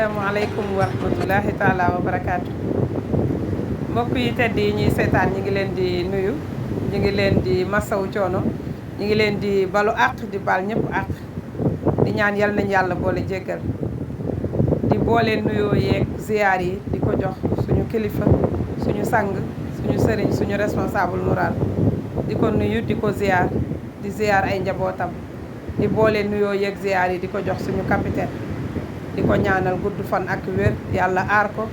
asalaamaaleykum wa rahmatullahi taala wa barakaatu. mbokk yi tedd yi ñuy seetaan ñi ngi leen di nuyu, ñi ngi leen di masawu coono, ñi ngi leen di balu àq di bal ñëpp àq di ñaan yal nañ yàlla boole jéggal di boole nuyoo yeeg ziyaar yi di ko jox suñu kilifa, suñu sang, suñu sëriñ, suñu responsable moral di ko nuyu di ko ziyaar di ziyaar ay njabootam di boole nuyoo yeeg ziyaar yi di ko jox suñu capitaine di ko ñaanal gudd fan ak wér yàlla aar ko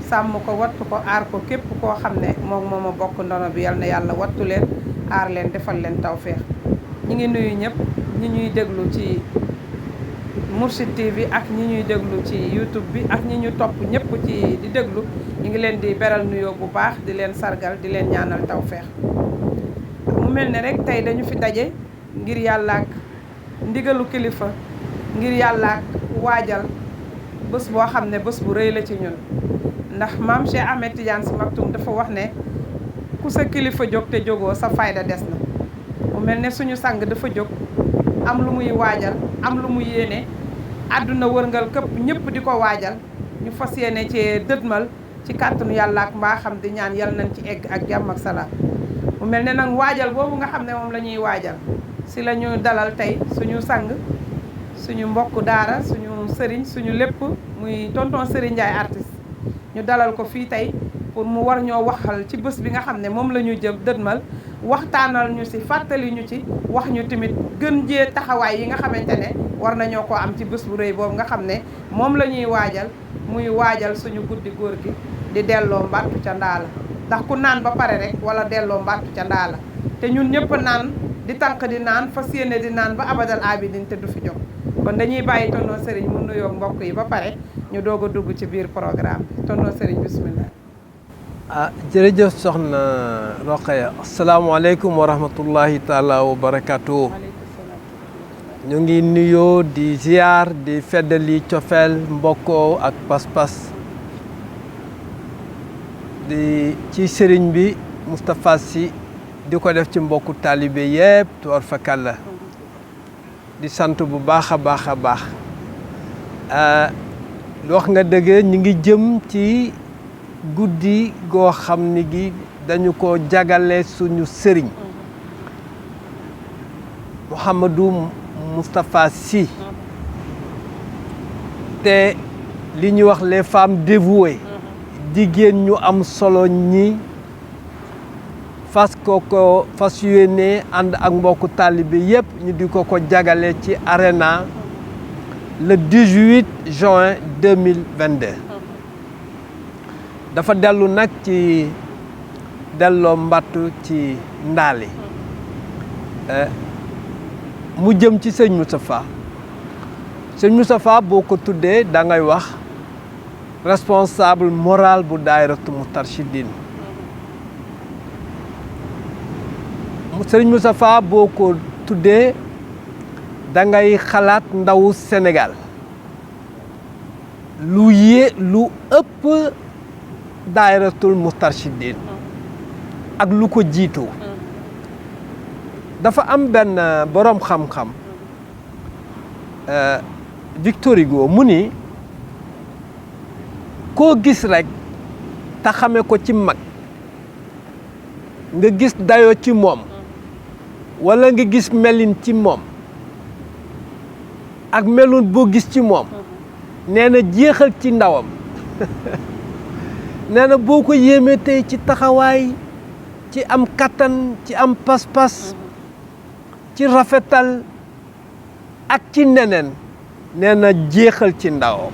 sàmm ko wattu ko aar ko képp koo xam ne moom moo ma bokk ndono bi yal na yàlla wattu leen aar leen defal leen tawféex. ñi ngi nuyu ñëpp ñi ñuy déglu ci Mourchid TV ak ñi ñuy déglu ci YouTube bi ak ñi ñu topp ñëpp ci di déglu ñi ngi leen di beral nuyoo bu baax di leen sargal di leen ñaanal tawféex. mu mel ne rek tey dañu fi daje ngir yàlla ak ndigalu kilifa ngir yàlla ak waajal bés boo xam ne bés bu rëy la ci ñun ndax maam Cheikh Ahmed Tidiane Sy Maktoum dafa wax ne ku sa kilifa jóg te jógoo sa fayda des na. mu mel ne suñu sang dafa jóg am lu muy waajal am lu mu yéene àdduna wërngal këpp ñëpp di ko waajal ñu fas yéene ci dëdmal ci kàttanu yàlla ak mbaaxam di ñaan yal nañ ci egg ak jàmm ak salaam. mu mel ne nag waajal boobu nga xam ne moom la ñuy waajal si la ñu dalal tey suñu sang suñu mbokk daara suñu sëriñ suñu lépp muy tonton Serigne Ndiaye artiste ñu dalal ko fii tey pour mu war ñoo waxal ci bés bi nga xam ne moom la ñu jëm dëdmal waxtaanal ñu si fàttali ñu ci wax ñu tamit gën jee taxawaay yi nga xamante ne war nañoo ko am ci bés bu rëy boobu nga xam ne moom la ñuy waajal muy waajal suñu guddi góor gi di delloo mbattu ca ndaala ndax ku naan ba pare rek wala delloo mbattu ca ndaala te ñun ñëpp naan di tànq di naan fas yéene di naan ba abadal abidin te du fi jóg kon dañuy bàyyi tonton Serigne mu nuyoo mbokk yi ba pare ñu doog a dugg ci biir programme bi tonton Serigne bismillah. jërëjëf soxna Rokhaya asalaamaaleykum wa rahmatullahi taala wa barakaatu. ñu ngi nuyoo di ziar di feddali cofeel mbokkoo ak pas-pas di ci sëriñ bi Moustapha Sy di ko def ci mbokku taalibe yëpp tuwar fakalla di sant bu baax a baax a baax wax nga dëgg ñu ngi jëm ci guddi goo xam ni gi dañu ko jagale suñu sëriñ Mouhamadou Moustapha Sy te li ñuy wax les femmes dévouées jigéen ñu am solo ñi fas yéene ànd ak mbokku taalibe yëpp ñu di ko jagale ci Arena le 18 juin 2022 dafa dellu nag ci delloo mbattu ci ndaali mu jëm ci sëñ Moustapha boo ko tuddee da ngay wax responsable moral bu daayiratu Moustarchidine sëñ Moustapha boo ko tuddee da ngay xalaat ndawu Sénégal lu ëpp daayiratul Moustarchidine ak lu ko jiitu dafa am benn boroom xam-xam Victor Hugo mu ni koo gis rekk te xame ko ci mag nga gis dayoo ci moom walla nga gis melin ci moom ak melun boo gis ci moom nee na jeexal ci ndawam nee na boo ko yéemee tey ci taxawaay ci am kattan ci am pas-pas ci rafetal ak ci neneen nee na jeexal ci ndawam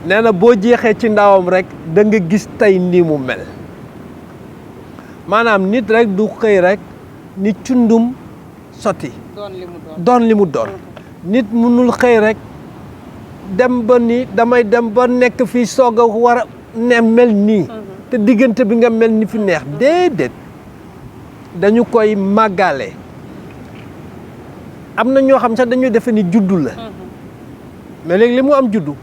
nee na boo jeexee ci ndawam rek da nga gis tey ni mu mel maanaam nit rek du xëy rek ni cundum sotti doon li mu doon nit mënul xëy rek dem ba ni damay dem ba nekk fii soog a war a ne mel nii te diggante bi nga mel ni fi neex déedéet dañu koy màggale am na ñoo xam sax dañuy defe ni juddu la mais léegi li mu am juddu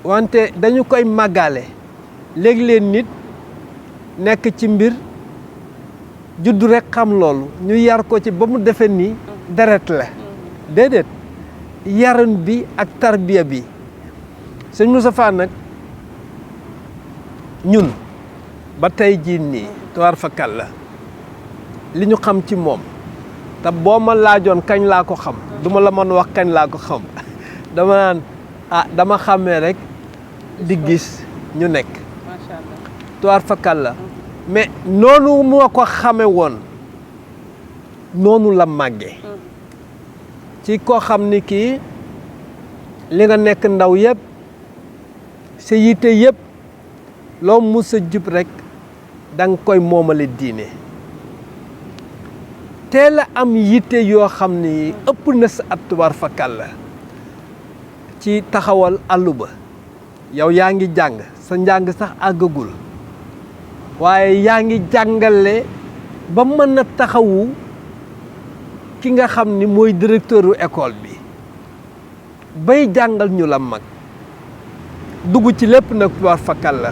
wante dañu koy màggale léegi leen nit nekk ci mbir juddu rek xam loolu ñu yar ko ci ba mu defe ni deret la déedéet yaran bi ak tarbiya bi sëñ Moustapha nag ñun ba tey jii nii tuwaar fakal la li ñu xam ci moom te boo ma laajoon kañ laa ko xam duma la mën wax kañ laa ko xam dama naan dama xàmmee rek di gis ñu nekk macha allah tuwaar fakal la mais noonu moo ko xame woon noonu la màggee ci koo xam ni kii li nga nekk ndaw yëpp sa yitte yëpp loo mus a jub rek da nga koy moomale diine teel a am yitte yoo xam ni ëpp na sa at tubaar fakal la ci taxawal àllu ba yow yaa ngi jàng sa njàng sax àggagul waaye yaa ngi jàngale ba mën a taxawu ki nga xam ni mooy directeuru école bi bay jàngal ñu la mag dugg ci lépp nag tubaar fakal la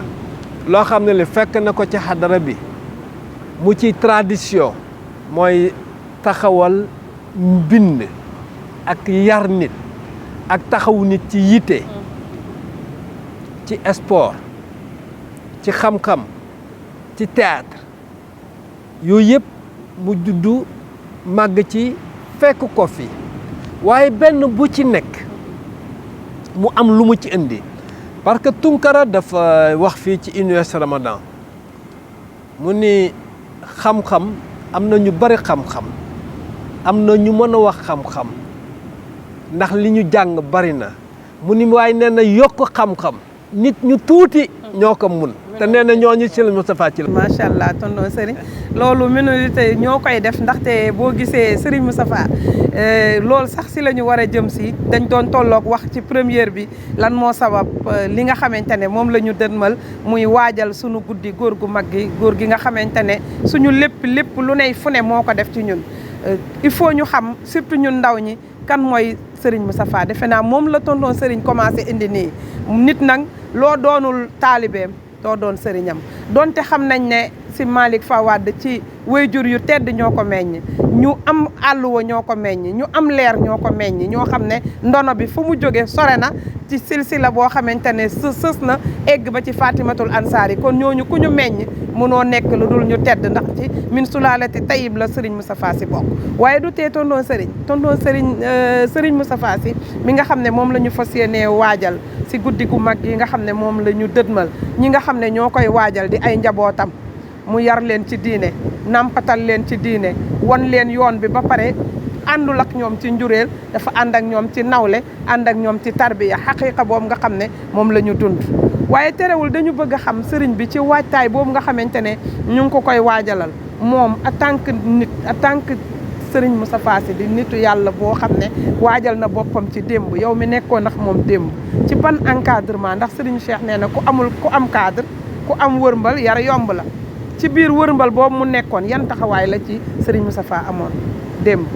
loo xam ne li fekk na ko ci xadara bi mu ci tradition mooy taxawal mbind ak yar nit ak taxawu nit ci yitte ci sport ci xam-xam ci théâtre yooyu yëpp mu juddu màgg ci fekk ko fi waaye benn bu ci nekk mu am lu mu ci indi parce que Tunkara dafa wax fii ci Université Ramadan mu ni xam-xam am na ñu bari xam-xam am na ñu mën a wax xam-xam ndax li ñu jàng bari na mu ni waaye nee na yokk xam-xam nit ñu tuuti ñoo ko mun te nee na ñooñu ci la Moustapha ci la. macha allah tonton Serigne loolu minorité ñoo koy def ndaxte boo gisee Serigne Moustapha loolu sax si la ñu war a jëm si dañ doon tolloog wax ci première bi lan moo sabab li nga xamante ne moom la ñu dënmal muy waajal sunu guddi góor gu mag gi góor gi nga xamante ne suñu lépp lu ney fu ne moo ko def ci ñun. il faut ñu xam surtout ñun ndaw ñi kan mooy Serigne Moustapha defe naa moom la tonton Serigne commencé indi nii nit nag loo doonul taalibeem doo doon sëriñam donte xam nañ ne si Malick Fawad ci wayjur yu tedd ñoo ko meññ ñu am àlluwa ñoo ko meññ ñu am leer ñoo ko meññ ñoo xam ne ndono bi fu mu jóge sore na ci silsila boo xamante ne sës na egg ba ci Fatimatul Ansari kon ñooñu ku ñu meññ mënoo nekk lu dul ñu tedd ndax ci min sulaalati tayib la Serigne Moustapha Sy bokk waaye du tee tonton Serigne Moustapha Sy mi nga xam ne moom la ñu fas yéenee waajal si guddi gu mag yi nga xam ne moom la ñu dëdmal ñi nga xam ne ñoo koy waajal di ay njabootam mu yar leen ci diine nampatal leen ci diine wan leen yoon bi ba pare àndul ak ñoom ci njureel dafa ànd ak ñoom ci nawle ànd ak ñoom ci tarbiya xaqiiqa boobu nga xam ne moom la ñu dund waaye terewul dañu bëgg a xam sëriñ bi ci waajtaay boobu nga xamante ne ñu ngi ko koy waajalal moom en tant que nit en tant que Serigne Moustapha Sy di nitu yàlla boo xam ne waajal na boppam ci démb yow mi nekkoon ndax moom démb ci ban encadrement ndax Serigne Cheikh nee na ku am cadre ku am wërmbal yar yomb la ci biir wërmbal boobu mu nekkoon yan taxawaay la ci Serigne Moustapha amoon démb.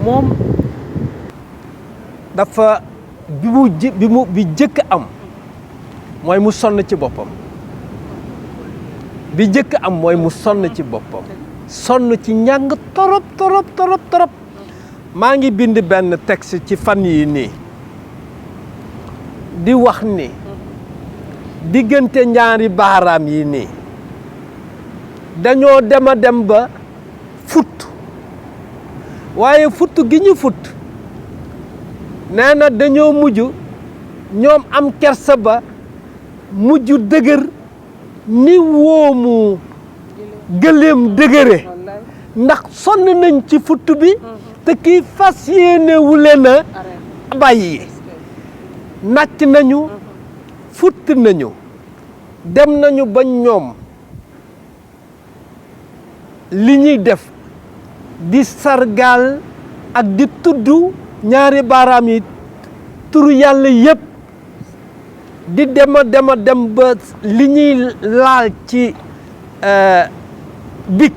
moom dafa bi jëkk am mooy mu sonn ci boppam bi jëkk am mooy mu sonn ci boppam sonn ci njàng torop maa ngi bind benn texte ci fan yi nii di wax ni diggante ñaari baaraam yi nii dañoo dem ba futt waaye futt gi ñu futt nee na dañoo mujj ñoom am kersa ba mujj dëgër ni woomu gëléem dëgëre ndax sonn nañ ci futt bi te kii fas yéene wu leen a bàyyi nàcc nañu futt nañu dem nañu ba ñoom li ñuy def di sargaal ak di tudd ñaari baaraam yi turu yàlla yëpp di dem ba li ñuy laal ci bic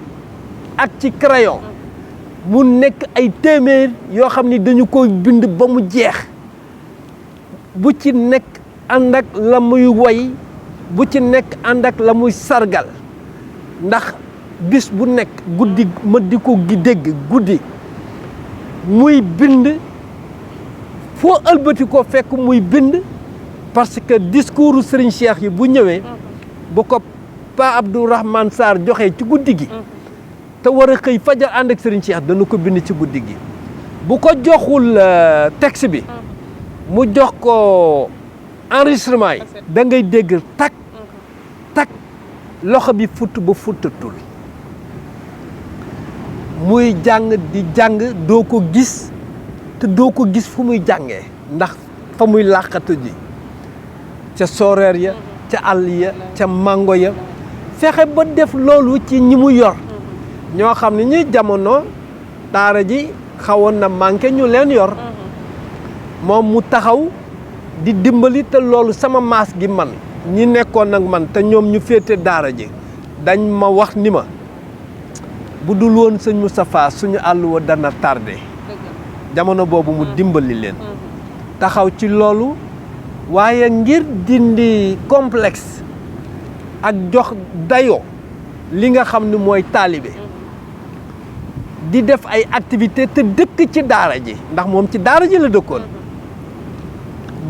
ak ci crayon mu nekk ay téeméer yoo xam ni dañu koy bind ba mu jeex bu ci nekk ànd ak la muy woy bu ci nekk ànd ak la muy sargal ndax bis bu nekk guddi ma di ko gi dégg guddi muy bind foo ëlbati ko fekk muy bind parce que discours Serigne Cheikh yi bu ñëwee bu ko Pa Abdourahmane Sarr joxee ci guddi gi te war a xëy fajar ànd ak Serigne Cheikh dana ko bind ci guddi gi bu ko joxul texte bi mu jox ko enregistrement yi da ngay dégg tak tak loxo bi futt ba futtatul muy jàng di jàng doo ko gis te doo ko gis fu muy jàngee ndax fa muy làqatu ji ca sooreer ya ca àll ya ca mango ya fexe ba def loolu ci ñi mu yor ñoo xam ne ñi jamono daara ji xawoon na manqué ñu leen yor moom mu taxaw di dimbali te loolu sama maas gi man ñi nekkoon nag man te ñoom ñu féete daara ji dañ ma wax ni ma bu dul woon sëñ Moustapha suñu àll wa dana tardé jamono boobu mu dimbali leen taxaw ci loolu waaye ngir dindi complexe ak jox dayo li nga xam ni mooy taalibe di def ay activité te dëkk ci daara ji ndax moom ci daara ji la dëkkoon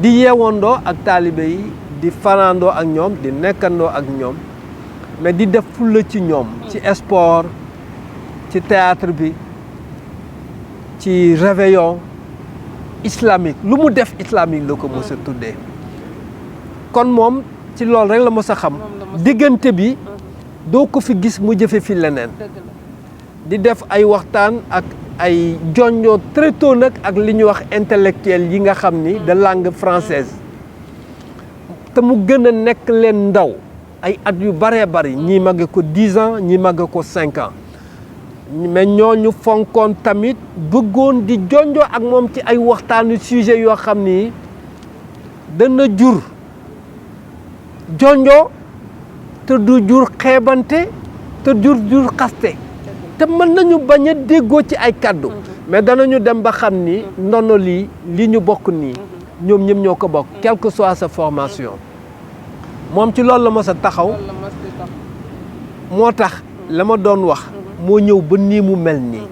di yeewandoo ak taalibe yi di fanaandoo ak ñoom di nekkandoo ak ñoom mais di def fulla ci ñoom ci sport ci théâtre bi ci réveillon islamique lu mu def islamique la ko mos a tuddee kon moom ci loolu rek la mos a xam diggante bi doo ko fi gis mu jëfe fi leneen di def ay waxtaan ak ay jonjoo très tôt nag ak li ñuy wax intellectuel yi nga xam ni de langue française te mu gën a nekk leen ndaw ay at yu baree bari ñii màgge ko 10 ans ñii màgge ko 5 ans mais ñooñu fonkoon tamit bëggoon di jonjoo ak moom ci ay waxtaanu sujet yoo xam ni dana jur jonjoo te du jur xeebante te jur xaste te mën nañu bañ a déggoo ci ay kàddu mais danañu dem ba xam ni ndono li ñu bokk nii ñoom ñëpp ñoo ko bokk quelle que soit sa formation moom ci loolu la mos a taxaw moo tax la ma doon wax moo ñëw ba nii mu mel nii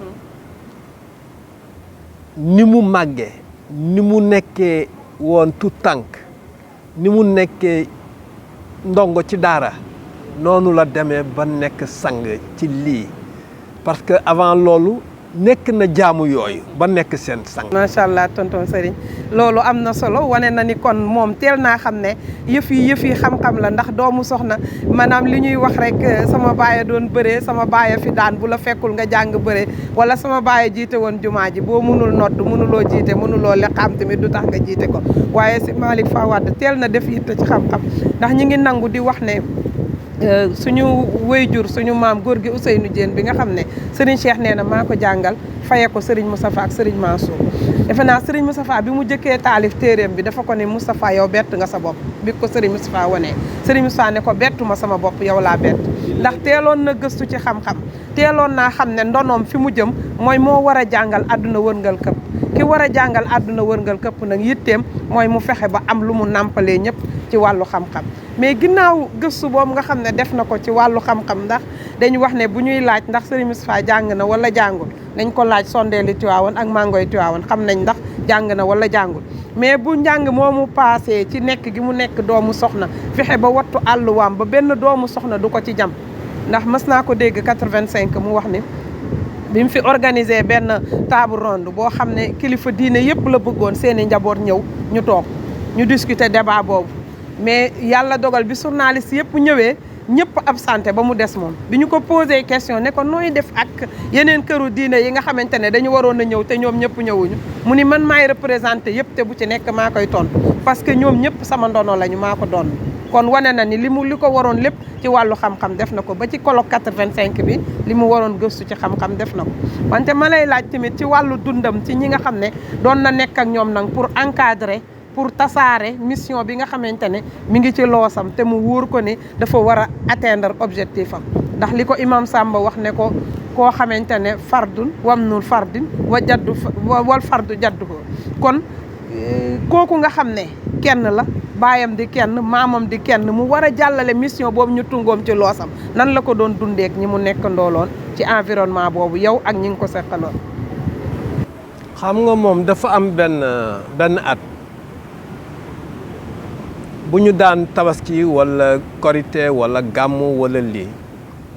ni mu màggee ni mu nekkee woon tout tànk ni mu nekkee ndongo ci daara noonu la demee ba nekk sang ci lii parce que avant loolu nekk na jaamu yooyu ba nekk seen sang. macha allah tonton Serigne loolu am na solo wane na ni kon moom teel naa xam ne yëf yi xam-xam la ndax doomu soxna maanaam li ñuy wax rek sama baay doon bëree sama baay fi daan bu la fekkul nga jàng bëree wala sama baay jiite woon jumaa ji boo mënul nodd mënuloo jiite mënuloo liqaam tamit du tax nga jiite ko waaye si Malick Fawade teel na def yitte ci xam-xam ndax ñi ngi nangu di wax ne. suñu wéyjur suñu maam góor gi Ousseynou Diène bi nga xam ne Serigne Cheikh nee na maa ko jàngal faye ko Serigne Moustapha ak Serigne Mansour defe naa Serigne Moustapha bi mu jëkkee taalif téeréem bi dafa ko ne Moustapha yow bett nga sa bopp bi ko Serigne Moustapha wanee Serigne Moustapha ne ko bettuma sama bopp yow laa bett ndax teeloon na gëstu ci xam-xam teeloon naa xam ne ndonoom fi mu jëm mooy moo war a jàngal àdduna wërngal këpp ki war a jàngal àdduna wërngal këpp nag yitteem mooy mu fexe ba am lu mu nàmpalee ñëpp ci wàllu xam-xam mais ginnaaw gëstu boobu nga xam ne def na ko ci wàllu xam-xam ndax dañu wax ne bu ñuy laaj ndax Serigne Moustapha jàng na wala jàngul dañ ko laaj sondeeli Tiwaawan ak mangoy Tiwaawan xam nañ ndax jàng na wala jàngul mais bu njàng moomu passé ci nekk gi mu nekk doomu soxna fexe ba wattu àlluwaam ba benn doomu soxna du ko ci jam ndax mës naa ko dégg 85 mu wax ni bi mu fi organisé benn table ronde boo xam ne kilifa diine yëpp la bëggoon seeni njaboot ñëw ñu toog ñu discuter débat boobu mais yàlla dogal bi journaliste yëpp ñëwee ñëpp absenté ba mu des moom bi ñu ko posé question ne ko nooy def ak yeneen këru diine yi nga xamante ne dañu waroon a ñëw te ñoom ñëpp ñëwuñu mu ni man maay représenté yëpp te bu ci nekk maa koy tontu parce que ñoom ñëpp sama ndono lañu maa ko doon kon wane na ni li ko waroon lépp ci wàllu xam-xam def na ko ba ci colloque 85 bi li mu waroon gëstu ci xam-xam def na ko wante ma lay laaj tamit ci wàllu dundam ci ñi nga xam ne doon na nekk ak ñoom nag pour encadrer pour tasaare mission bi nga xamante ne mi ngi ci loosam te mu wóor ko ne dafa war a atteindre objectif am ndax li ko imam Samba wax ne ko koo xamante ne fardun wamnul fardin wal fardu jaddu ko kon kooku nga xam ne kenn la baayam di kenn maamam di kenn mu war a jàllale mission boobu ñu tungoom ci loosam nan la ko doon dundeek ñi mu nekk ndooloon ci environnement boobu yow ak ñi ngi ko seqaloon. xam nga moom dafa am benn at bu ñu daan tabaski wala korité wala gàmmu wala lii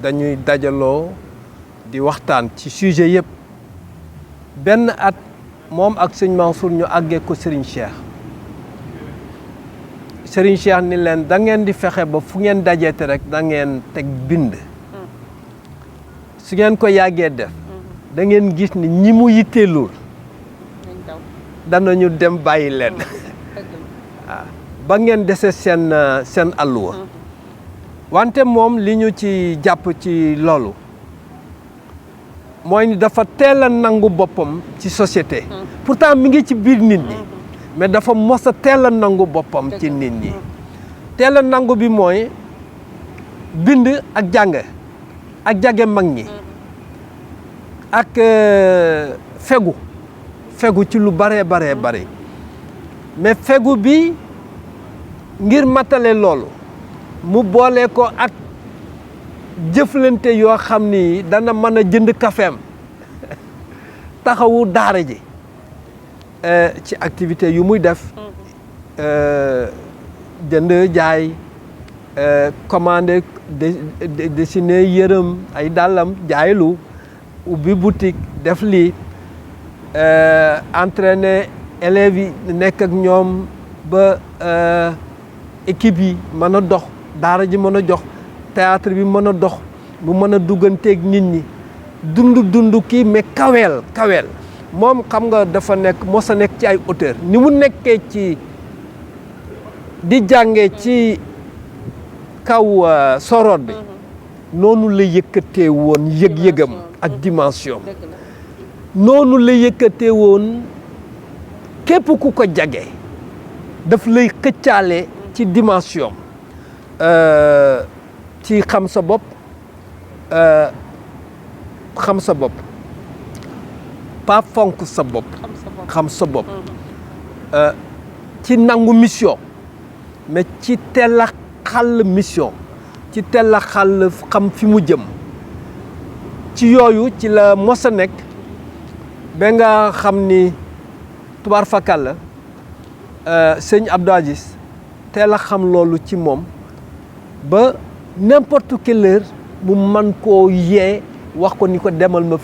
dañuy dajaloo di waxtaan ci sujet yëpp benn at moom ak sëñ Mansour ñu àggee ko Serigne Cheikh ni leen da ngeen di fexe ba fu ngeen dajeete rek da ngeen teg bind su ngeen ko yàggee def da ngeen gis ni ñi mu yitteelul danañu dem bàyyi leen waaw ba ngeen dese seen alluwa wante moom li ñu ci jàpp ci loolu mooy ni dafa teel a nangu boppam ci société pourtant mi ngi ci biir nit ñi mais dafa mos a teel a nangu boppam ci nit ñi teel a nangu bi mooy bind ak jàng ak jage mag ñi ak fegu ci lu bare mais fegu bi ngir matale loolu mu boole ko ak jëflante yoo xam ni dana mën a jënd kafeem taxawu daara ji ci activité yu muy def jënd jaay commandé dessiné yërëm ay dàllam jaaylu ubbi boutique def lii entraîner élèves yi nekk ak ñoom ba équipe yi mën a dox daara ji mën a jox théâtre bi mën a dox mu mën a dugganteeg nit ñi dund kii mais kaweel moom xam nga dafa mos a nekk ci ay auteur ni mu nekkee ci di jàngee ci kaw soroot bi noonu la yëkkatee woon yëg-yëgam ak dimension noonu la yëkkatee woon képp ku ko jage daf lay xëccaale ci dimension ci xam sa bopp pas fonk sa bopp xam sa bopp ci nangu mission mais ci teel a xàll mission ci teel a xàll xam fi mu jëm ci yooyu ci la mos a nekk ba nga xam ni tubaar fakal la sëñ Abdou Aziz teel a xam loolu ci moom ba n'importe quelle heure mu man koo yee wax ko ni ko demal ma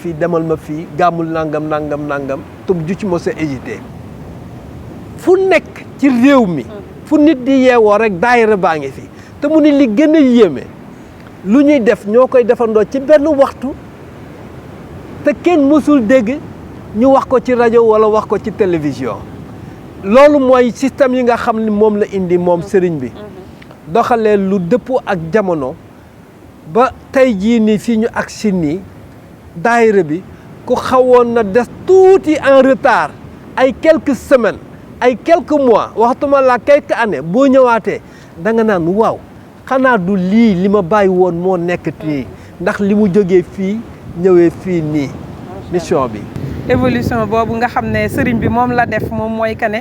fii gàmmul nangam tub ju ci mos a hésité fu nekk ci réew mi fu nit di yeewoo rek daayira baa ngi fi te mu ni li gën a yéeme lu ñuy def ñoo koy defandoo ci benn waxtu te kenn mësul dégg ñu wax ko ci rajo wala wax ko ci télévision loolu mooy système yi nga xam ni moom la indi moom sëriñ bi doxalee lu dëppoo ak jamono ba tey jii nii fii ñu agsi nii daayira bi ku xawoon na des tuuti en retard ay quelques semaines ay quelques mois waxtuma la quelques années boo ñëwaatee da nga naan waaw xanaa du lii li ma bàyyi woon moo nekk nii ndax li mu jógee fii ñëwee fii nii mission bi. évolution boobu nga xam ne sëriñ bi moom la def moom mooy que ne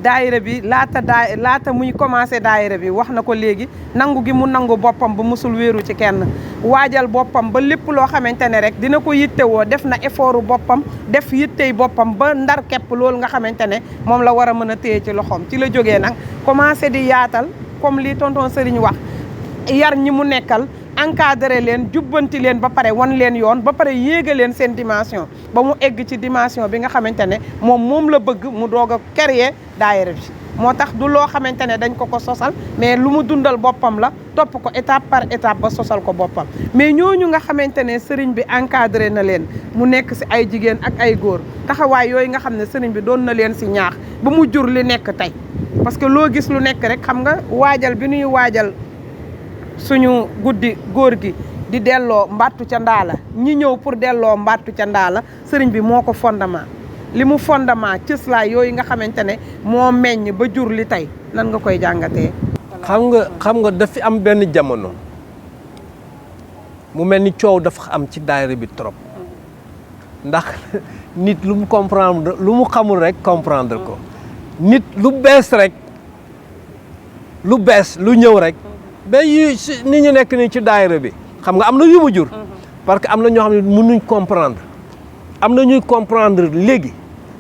daayira bi laata muy commencé daayira bi wax na ko léegi nangu gi mu nangu boppam ba musul wéeru ci kenn waajal boppam ba lépp loo xamante ne rek dina ko yittewoo def na effortu boppam def yittey boppam ba ndar képp loolu nga xamante ne moom la war a mën a téye ci loxoom ci la jógee nag commencé di yaatal comme li tonton sëriñ wax yar ñi mu nekkal encadré leen jubbanti leen ba pare wan leen yoon ba pare yéega leen seen dimension ba mu egg ci dimension bi nga xamante ne moom la bëgg mu doog a créer daayira bi moo tax du loo xamante ne dañ ko sosal mais lu mu dundal boppam la topp ko étape par étape ba sosal ko boppam mais ñooñu nga xamante ne sëriñ bi encadré na leen mu nekk si ay jigéen ak ay góor taxawaay yooyu nga xam ne sëriñ bi doon na leen si ñaax ba mu jur li nekk tey parce que loo gis lu nekk rek xam nga waajal bi ñuy waajal suñu guddi góor gi di delloo mbattu ca ndaala ñi ñëw pour delloo mbattu ca ndaala sëriñ bi moo ko fondement li mu fondement cëslaay yooyu nga xamante ne moo meññ ba jur li tey nan nga koy jàngatee. xam nga dafi am benn jamono mu mel ni coow dafa am ci daayira bi trop ndax nit lu mu comprendre lu mu xamul rek comprendre ko nit lu bees rek lu bees lu ñëw rek. ba yu nit ñu nekk nii ci daayira bi xam nga am na yu mu jur parce que am na ñoo xam ne mënuñ comprendre am na ñuy comprendre léegi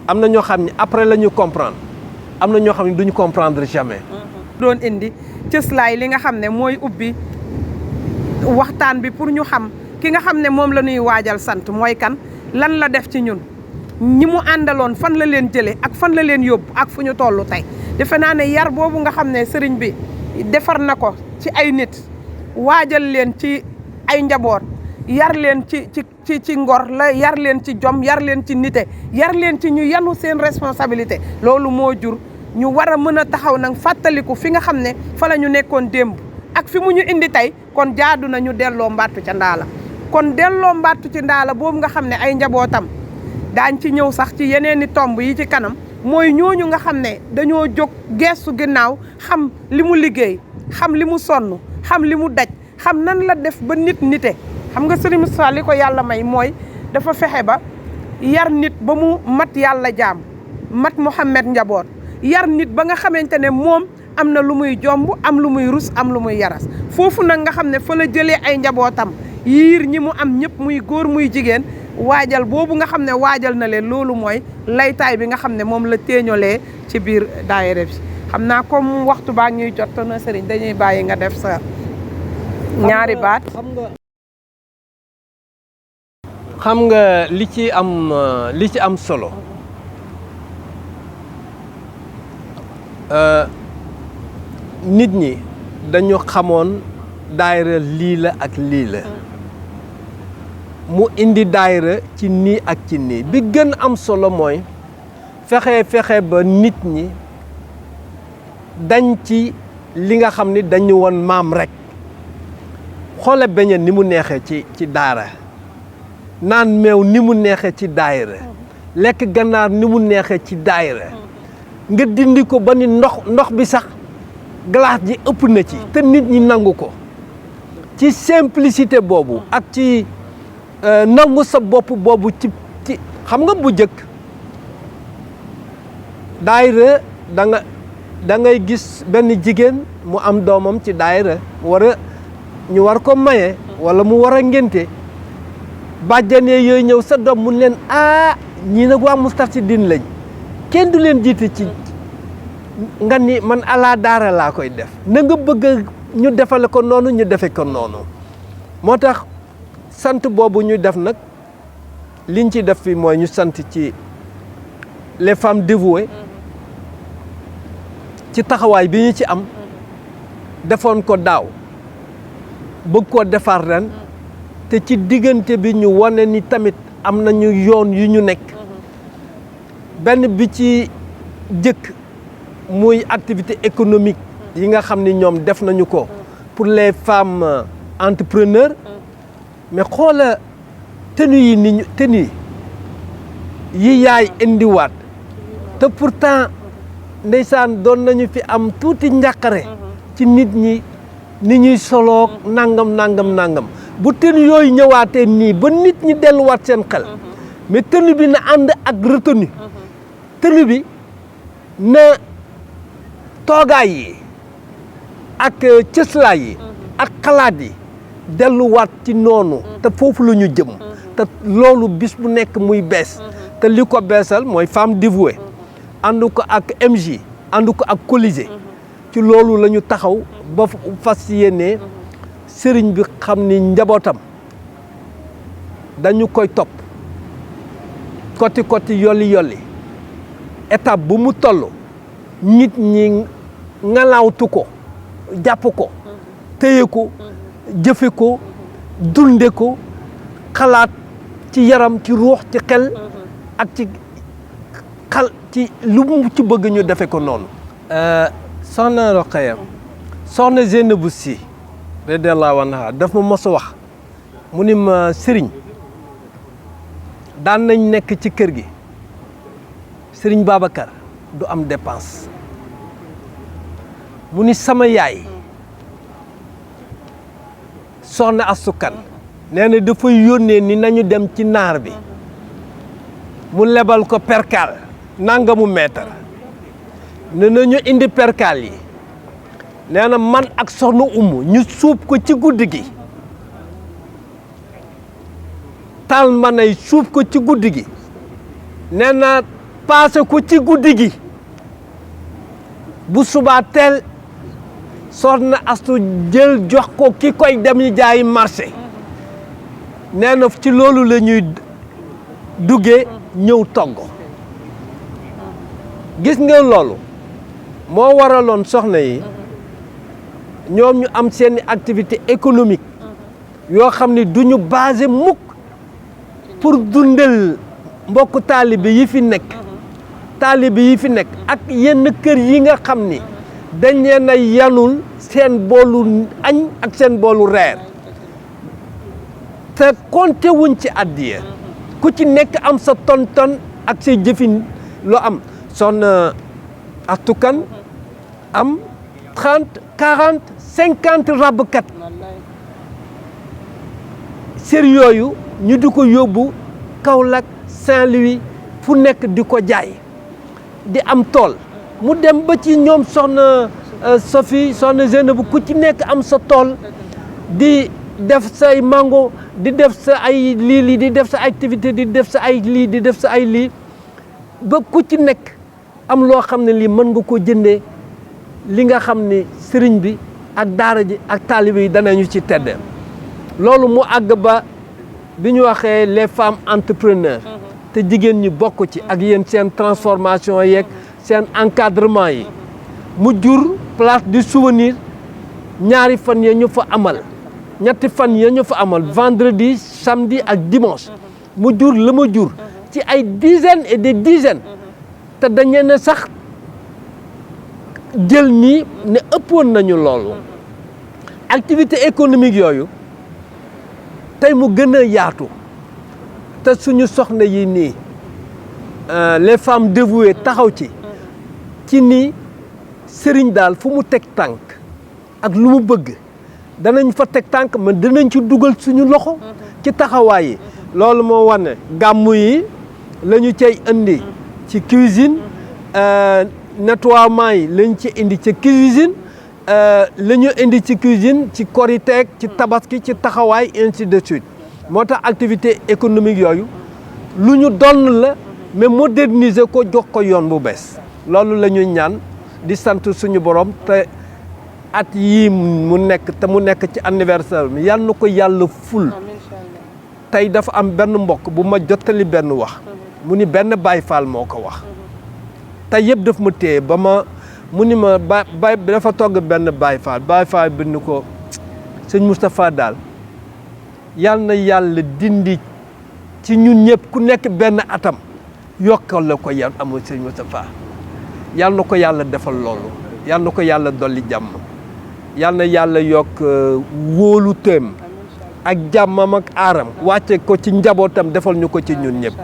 am na ñoo xam ne après la ñuy comprendre am na ñoo xam ne duñu comprendre jamais doon indi cëslaay li nga xam ne mooy ubbi waxtaan bi pour ñu xam ki nga xam ne moom la ñuy waajal sant mooy kan, lan la def ci ñun, ñi mu àndaloon fan la leen jëlee ak fan la leen yóbbu ak fu ñu toll tey. defe naa ne yar boobu nga xam ne sëriñ bi defar na ko ci ay nit, waajal leen ci ay njaboot, yar leen ci ngor la, yar leen ci jom, yar leen ci nite, yar leen ci ñu yanu seen responsabilité. loolu moo jur ñu war a mën a taxaw nag fàttaliku fi nga xam ne fa la ñu nekkoon démb ak fi mu ñu indi tey. kon jaadu na ñu delloo mbattu ca ndaala. kon delloo mbattu ci ndaala boobu nga xam ne ay njabootam daañ ci ñëw sax ci yeneeni tomb yi ci kanam, mooy ñooñu nga xam ne dañoo jóg geestu ginnaaw, xam li mu liggéey, xam li mu sonn, xam li mu daj, xam nan la def ba nite. xam nga Serigne Moustapha li ko yàlla may mooy dafa fexe ba yar nit ba mu mat yàlla jaam, mat Muhammad njaboot, yar nit ba nga xamante ne moom am na lu muy jomb, am lu muy rus, am lu muy yaras. foofu nag nga xam ne fa la jëlee ay njabootam yiir ñi mu am ñëpp, muy góor muy jigéen, waajal boobu nga xam ne waajal na leen. loolu mooy laytaay bi nga xam ne moom la téeñalee ci biir daayira bi. xam naa comme waxtu baa ñuy jot na sëriñ, dañuy bàyyi nga def sa ñaari baat. xam nga li ci am solo nit ñi dañu xamoon daayira lii la ak lii la, mu indi daayira ci nii ak ci nii. bi gën am solo mooy fexe ba nit ñi dañ ci li nga xam ni dañu woon maam rek. xoole beñe ni mu neexee ci daara, naan meew ni mu neexee ci daayira, lekk ganaar ni mu neexee ci daayira, nga dindi ko ba ni ndox bi sax glace ji ëpp na ci te nit ñi nangu ko. ci simplicité boobu ak ci nangu sa bopp boobu ci xam nga bu jëkk daayira da ngay gis benn jigéen mu am doomam ci daayira ñu war ko maye wala mu war a ngénte, bàjjanee yooyu ñëw sa doom mun leen ñii nag waa Moustarchidine lañ, kenn du leen jiite ci nga ni man ala daara laa koy def, na nga bëgg ñu defale ko noonu ñu defe ko noonu. moo tax sant boobu ñu def nag liñ ci def fi mooy ñu sant ci les femmes dévouées ci taxawaay bi ñu ci am, defoon ko daaw bëgg koo defar ren, te ci diggante bi ñu wane ni tamit am nañu yoon yu ñu nekk. benn bi ci jëkk muy activité économique yi nga xam ni ñoom def nañu ko pour les femmes entrepreneurs. mais xoola tenue yi ni tenue yi yaay indiwaat, te pourtant ndeysaan doon nañu fi am tuuti njàqare ci nit ñi ni ñuy soloog nangam. bu tenue yooyu ñëwaatee nii ba nit ñi delluwaat seen xel, mais tenue bi na ànd ak retenue. tenue bi na toogaay yi ak cëslaay yi ak xalaat yi delluwaat ci noonu. te foofu la ñu jëm. te loolu bis bu nekk muy bees. te li ko beesal mooy femme dévouée. ànd ko ak MJ, ànd ko ak Colisée. ci loolu la ñu taxaw ba fas yéene sëriñ bi xam ni njabootam dañu koy topp koti yolli étape bu mu toll nit ñi ngalawtu ko, jàpp ko, téye ko, jëfe ko, dunde ko, xalaat ci yaram, ci ruux, ci xel ak ci lu mu ci bëgg ñu defe ko noonu. soxna Rokhaya, soxna Zeynabou Sy radiyallahu anha daf ma mos a wax mu ni ma sëriñ daan nañ nekk ci kër gi, sëriñ Babacar du am dépense. mu ni sama yaay soxna Asukan nee na dafay yónnee ni nañu dem ci naar bi mu lebal ko perkaal nangamu meetar, ne nañu indi perkaal yi. nee na man ak soxna Umu ñu suub ko ci guddi gi, taal manay suub ko ci guddi gi, nee na paase ko ci guddi gi, bu subaa teel soxna Astu jël jox ko ki koy dem yi jaayi marché nee na ci loolu la ñuy duggee ñëw togg gis nga loolu moo waraloon soxna yi ñoom ñu am seeni activité économique yoo xam ne du ñu basé mukk pour dundal mbokk taalibe yi fi nekk ak yenn kër yi nga xam ni dañ leen a yanul seen boolu añ ak seen boolu reer te compté wuñ ci addiya ku ci nekk am sa ton ak say jëfin loo am soxna Astu Kan am 30 40 50 rabkat sër yooyu ñu di ko yóbbu Kaolack Saint-Louis fu nekk di ko jaay di am tool mu dem ba ci ñoom soxna Sophie soxna Zeynab ku ci nekk am sa tool di def say mango di def sa ay lii di def sa activité di def sa ay lii di def sa ay lii ba ku ci nekk am loo xam ne lii mën nga ko jëndee li nga xam ni sëriñ bi ak daara ji ak taalibe yi danañu ci tedde loolu mu àgg ba bi ñu waxee les femmes entrepreneurs te jigéen ñi bokk ci ak yéen seen transformation yeeg seen encadrement yi mu jur place du souvenir ñaari fan ya ñu fa amal ñetti fan ya ñu fa amal vendredi samedi ak dimanche mu jur la ma jur ci ay dizaines et des dizaines te dañu ne sax jël nii ne ëppoon nañu loolu activité économique yooyu tey mu gën a yaatu te suñu soxna yi nii les femmes dévouées taxaw ci nii sëriñ daal fu mu teg tànk ak lu mu bëgg danañ fa teg tànk mais danañ ci dugal suñu loxo ci taxawaay yi loolu moo wane gàmmu yi la ñu cay indi ci cuisine nettoiement yi lañ ci indi ci cuisine la ñu indi ci cuisine ci koriteek ci tabaski ci taxawaay ainsi de suite moo tax activité économique yooyu lu ñu donn la mais moderniser ko jox ko yoon bu bees loolu la ñuy ñaan di sant suñu borom te at yii mu nekk te mu nekk ci anniversaire mi yal na ko yàlla ful tey dafa am benn mbokk bu ma jottali benn wax mu ni benn Baay Faal moo ko wax tey yëpp daf ma téye ba ma mu ni ma bay dafa togg benn Baay Faal bi ni ko sëñ Moustapha daal yal na yàlla dindi ci ñun ñëpp ku nekk benn atam yokkal la ko yan amul sëñ Moustapha yal na ko yàlla defal loolu yal na ko yàlla dolli jàmm yal na yàlla yokk wóolu teem ak jàmmam ak aaram wàcce ko ci njabootam defal ñu ko ci ñun ñëpp.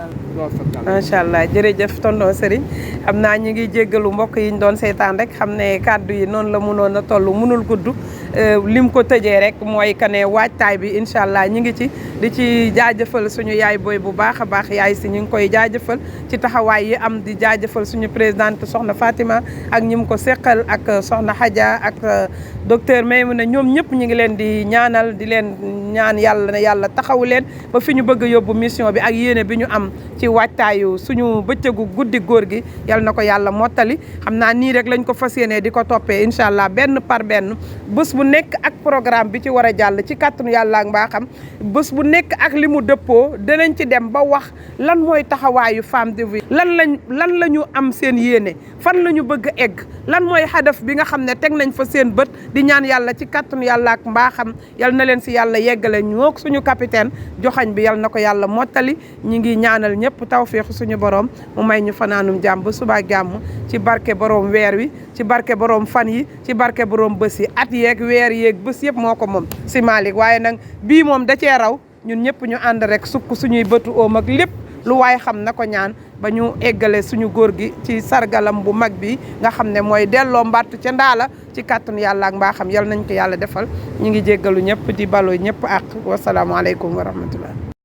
macha allah jërëjëf tonton Serigne xam naa ñu ngi jéggalu mbokk yi ñu doon seetaan rek xam ne kàddu yi noonu la mënoon a toll mënul gudd lim ko tëjee rek mooy que ne waajtaay bi incha allah ñu ngi ci di ci jaajëfal suñu yaay booy bu baax a baax yaay si ñu ngi koy jaajëfal ci taxawaay yi am di jaajëfal suñu présidente soxna Fatima ak ñi mu ko seqal ak soxna Hadja ak docteur Maymouna ñoom ñëpp ñu ngi leen di ñaanal di leen ñaan yàlla ne yàlla taxawu leen ba fi ñu bëgg a yóbbu mission bi ak yéene bi ñu am ci waajtaayu suñu bëccëgu guddi góor gi yal na ko yàlla mottali xam naa nii rek lañ ko fas yéene di ko toppee incha allah benn par benn bés bu nekk ak programme bi ci war a jàll ci kàttanu yàlla ak mbaaxam bés bu nekk ak li mu dëppoo danañ ci dem ba wax lan mooy taxawaayu femme de vie lan la ñu am seen yéene fan la ñu bëgg a egg lan mooy hadaf bi nga xam ne teg nañ fa seen bët di ñaan yàlla ci kàttanu yàlla ak mbaaxam yal na leen si yàlla yeggale ñoo suñu capitaine joxañ bi yal na ko yàlla mottali ñi ngi ñaanal ñëpp tawféexu suñu borom mu may ñu fanaanum jàmm ba suba jàmm ci barke borom weer wi ci barke borom fan yi ci barke borom bés yi at yeeg weer yeeg bés yëpp moo ko moom si Malick waaye nag bii moom da cee raw ñun ñëpp ñu ànd rek sukk suñuy bëtu oom ak lépp lu waay xam na ko ñaan ba ñu eggale suñu góor gi ci sargalam bu mag bi nga xam ne mooy delloo mbattu ca ndaala ci kàttanu yàlla ak mbaaxam yal nañ ko yàlla defal ñu ngi jéggalu ñëpp di balu ñëpp ak wasalaamualeykum wa rahmatullah